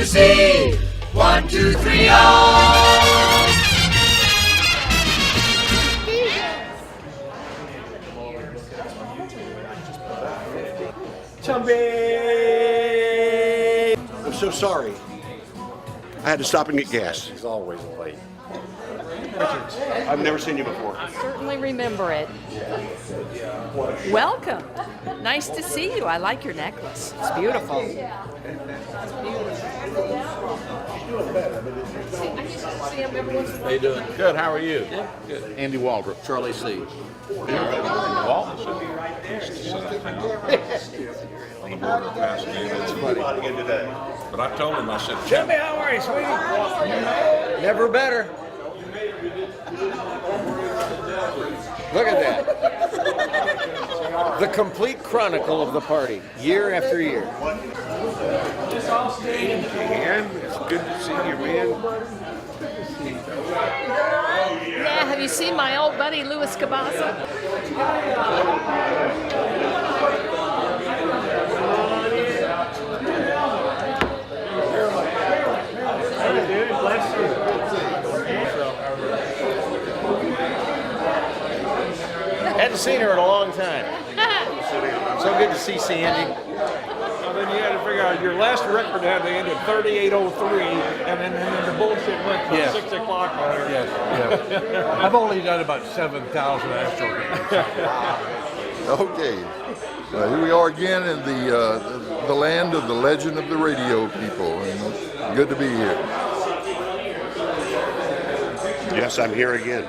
KNUZ, 1, 2, 3, oh! Chumbe! I'm so sorry. I had to stop and get gas. He's always late. I've never seen you before. Certainly remember it. Welcome. Nice to see you. I like your necklace. It's beautiful. How you doing? Good, how are you? Yeah, good. Andy Waldrop. Charlie C. Walt? On the border of Pasadena. It's funny again today. But I told him, I said, Chumbe, how are you, sweetie? Never better. Look at that. The complete chronicle of the party, year after year. And it's good to see you, man. Yeah, have you seen my old buddy Louis Cabasa? Hadn't seen her in a long time. So good to see Sandy. Well, then you had to figure out your last record had to end at 38:03, and then the bullshit went till 6 o'clock. Yes. I've only done about 7,000 Astro games. Okay, here we are again in the land of the legend of the radio people, and good to be here. Yes, I'm here again.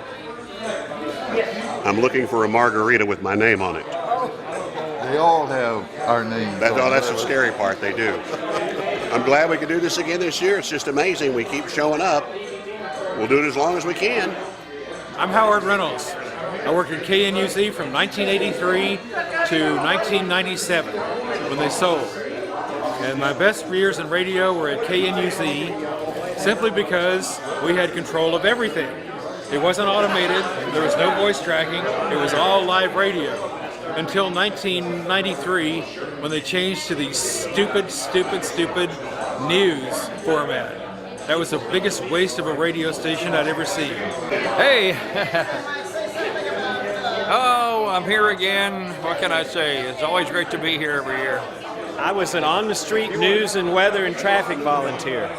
I'm looking for a margarita with my name on it. They all have our names. That's the scary part, they do. I'm glad we could do this again this year. It's just amazing. We keep showing up. We'll do it as long as we can. I'm Howard Reynolds. I worked at KNUZ from 1983 to 1997 when they sold. And my best years in radio were at KNUZ simply because we had control of everything. It wasn't automated, there was no voice tracking, it was all live radio. Until 1993 when they changed to the stupid news format. That was the biggest waste of a radio station I'd ever seen. Hey! Oh, I'm here again. What can I say? It's always great to be here every year. I was an on-the-street news and weather and traffic volunteer.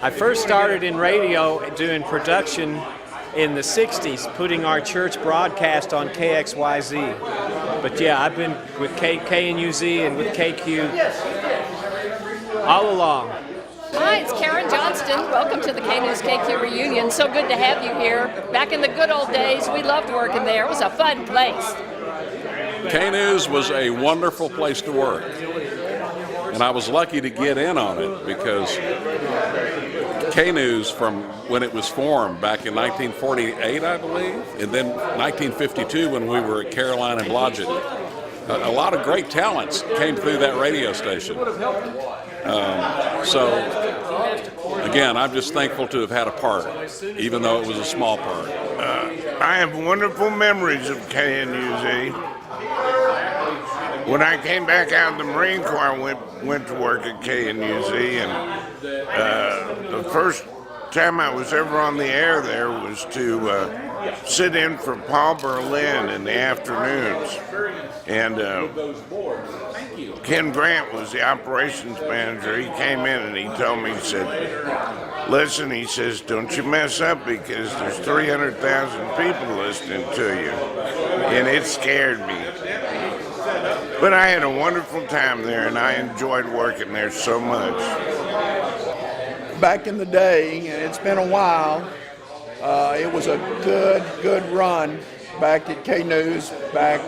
I first started in radio doing production in the 60s, putting our church broadcast on KXYZ. But yeah, I've been with KNUZ and with KQ all along. Hi, it's Karen Johnston. Welcome to the KNUZ-KQUE reunion. So good to have you here. Back in the good old days, we loved working there. It was a fun place. KNUZ was a wonderful place to work. And I was lucky to get in on it because KNUZ, from when it was formed back in 1948, I believe, and then 1952 when we were at Caroline and Blodgett, a lot of great talents came through that radio station. So, again, I'm just thankful to have had a part, even though it was a small part. I have wonderful memories of KNUZ. When I came back out of the Marine Corps, I went to work at KNUZ, and the first time I was ever on the air there was to sit in for Paul Berlin in the afternoons. And Ken Grant was the operations manager. He came in and he told me, he said, listen, he says, don't you mess up because there's 300,000 people listening to you. And it scared me. But I had a wonderful time there, and I enjoyed working there so much. Back in the day, and it's been a while, it was a good run back at KNUZ, back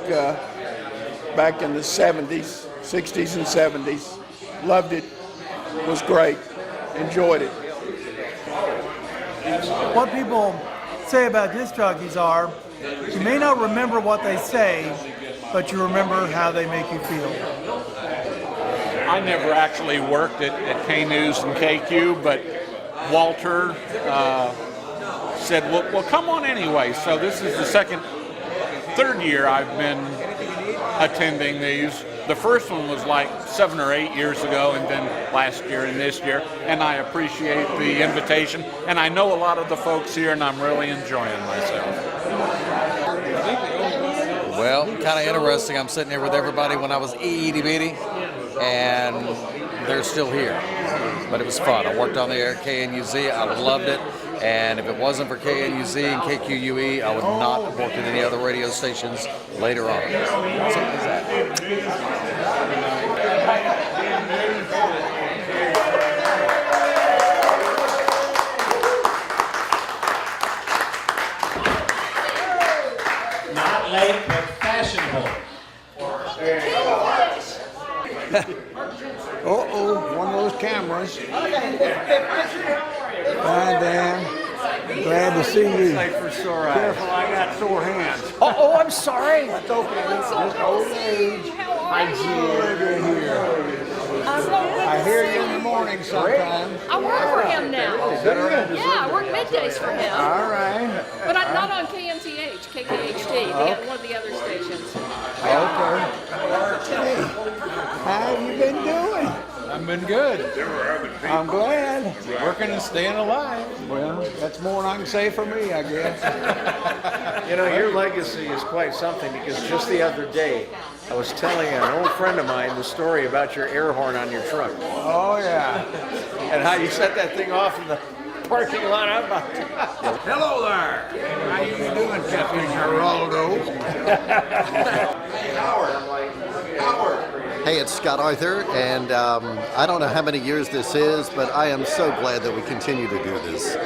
in the 70s, 60s and 70s. Loved it, was great, enjoyed it. What people say about disc jockeys are, you may not remember what they say, but you remember how they make you feel. I never actually worked at KNUZ and KQ, but Walter said, well, come on anyway. So this is the third year I've been attending these. The first one was like 7 or 8 years ago, and then last year and this year, and I appreciate the invitation, and I know a lot of the folks here, and I'm really enjoying myself. Well, kind of interesting. I'm sitting here with everybody when I was itty bitty, and they're still here. But it was fun. I worked on the air at KNUZ. I loved it. And if it wasn't for KNUZ and KQUE, I would not have worked at any other radio stations later on. Simple as that. Not late, but fashionable. Uh-oh, one of those cameras. Hi, Dan. Glad to see you. Careful, I got sore hands. Oh, I'm sorry. That's okay. This old age. I here. I hear you in the morning sometimes. I work for him now. Yeah, I work middays for him. All right. But I'm not on KMTH, KKHD, one of the other stations. Okay. Hey, how have you been doing? I've been good. I'm glad. Working and staying alive. Well, that's more than I can say for me, I guess. You know, your legacy is quite something, because just the other day, I was telling an old friend of mine the story about your air horn on your truck. Oh, yeah. And how you set that thing off in the parking lot. Hello there. How you doing, Captain Geraldo? Hey, it's Scott Arthur, and I don't know how many years this is, but I am so glad that we continue to do this,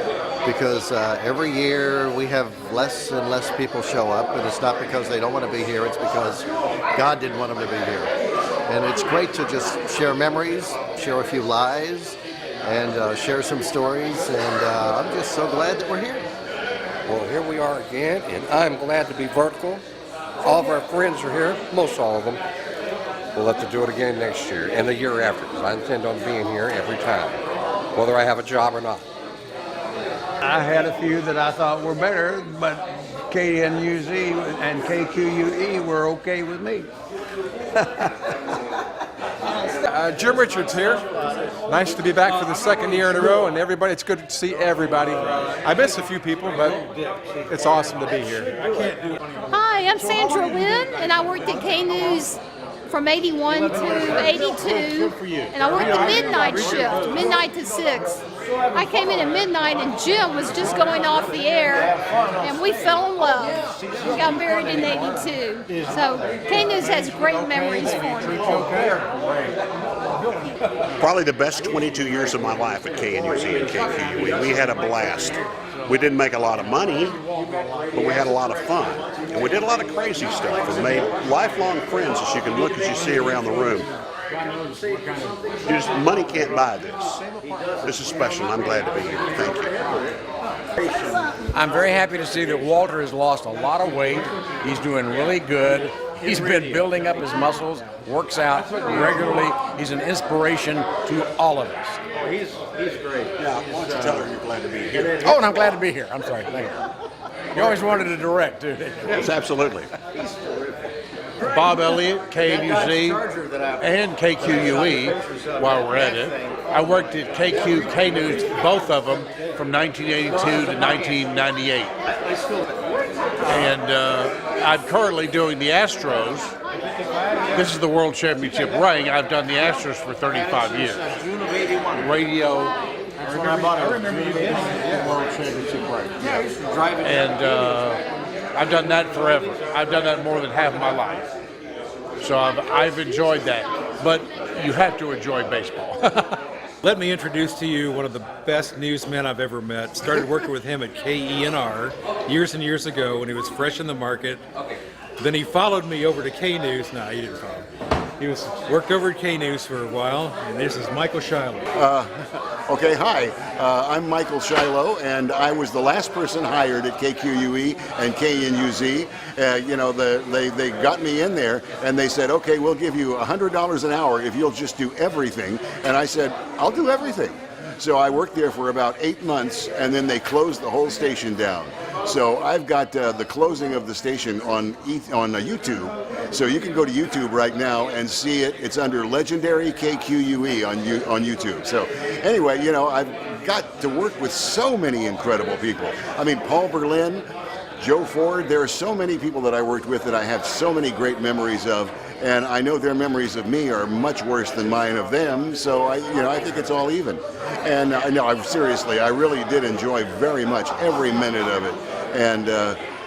because every year we have less and less people show up, and it's not because they don't want to be here, it's because God didn't want them to be here. And it's great to just share memories, share a few lies, and share some stories, and I'm just so glad that we're here. Well, here we are again, and I'm glad to be vertical. All of our friends are here, most all of them. We'll have to do it again next year and the year after, because I intend on being here every time, whether I have a job or not. I had a few that I thought were better, but KNUZ and KQUE were okay with me. Jim Richards here. Nice to be back for the second year in a row, and everybody, it's good to see everybody. I miss a few people, but it's awesome to be here. Hi, I'm Sandra Wynn, and I worked at KNUZ from 81 to 82, and I worked the midnight shift, midnight to 6. I came in at midnight, and Jim was just going off the air, and we fell in love. We got married in 82. So KNUZ has great memories for me. Probably the best 22 years of my life at KNUZ and KQUE. We had a blast. We didn't make a lot of money, but we had a lot of fun. And we did a lot of crazy stuff and made lifelong friends, as you can look as you see around the room. Money can't buy this. This is special. I'm glad to be here. Thank you. I'm very happy to see that Walter has lost a lot of weight. He's doing really good. He's been building up his muscles, works out regularly. He's an inspiration to all of us. He's great. Yeah, why don't you tell her you're glad to be here? Oh, and I'm glad to be here. I'm sorry. Thank you. You always wanted to direct, too. Yes, absolutely. Bob Elliott, KNUZ, and KQUE while we're at it. I worked at KNUZ, both of them, from 1982 to 1998. And I'm currently doing the Astros. This is the World Championship ring. I've done the Astros for 35 years. Radio. I remember you getting the World Championship ring. And I've done that forever. I've done that more than half my life. So I've enjoyed that. But you have to enjoy baseball. Let me introduce to you one of the best newsmen I've ever met. Started working with him at KENR years and years ago when he was fresh in the market. Then he followed me over to KNUZ. No, he didn't follow. He worked over at KNUZ for a while, and this is Michael Shiloh. Okay, hi. I'm Michael Shiloh, and I was the last person hired at KQUE and KNUZ. They got me in there, and they said, okay, we'll give you $100 an hour if you'll just do everything. And I said, I'll do everything. So I worked there for about 8 months, and then they closed the whole station down. So I've got the closing of the station on YouTube. So you can go to YouTube right now and see it. It's under Legendary KQUE on YouTube. So anyway, I've got to work with so many incredible people. I mean, Paul Berlin, Joe Ford, there are so many people that I worked with that I have so many great memories of, and I know their memories of me are much worse than mine of them, so I think it's all even. And seriously, I really did enjoy very much every minute of it, and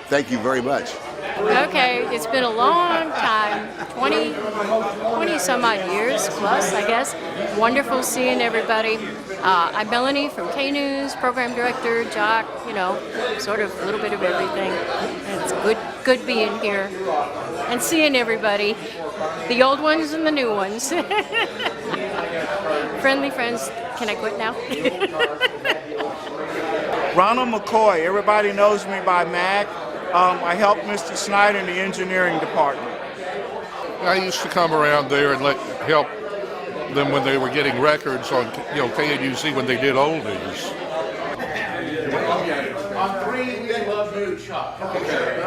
thank you very much. Okay, it's been a long time, 20 some odd years plus, I guess. Wonderful seeing everybody. I'm Melanie from KNUZ, program director, jock, sort of a little bit of everything. And it's good being here and seeing everybody, the old ones and the new ones. Friendly friends. Can I quit now? Ronald McCoy, everybody knows me by Mac. I helped Mr. Snyder in the engineering department. I used to come around there and help them when they were getting records on KNUZ when they did oldies. On three, we love you, Chuck. Okay.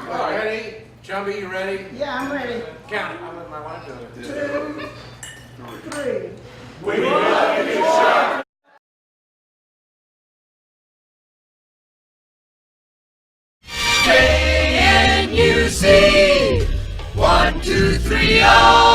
Ready? Chumbe, you ready? Yeah, I'm ready. Count it. I'm with my wife doing it. 2, 3. We love you, Chuck. KNUZ 1, 2, 3, oh.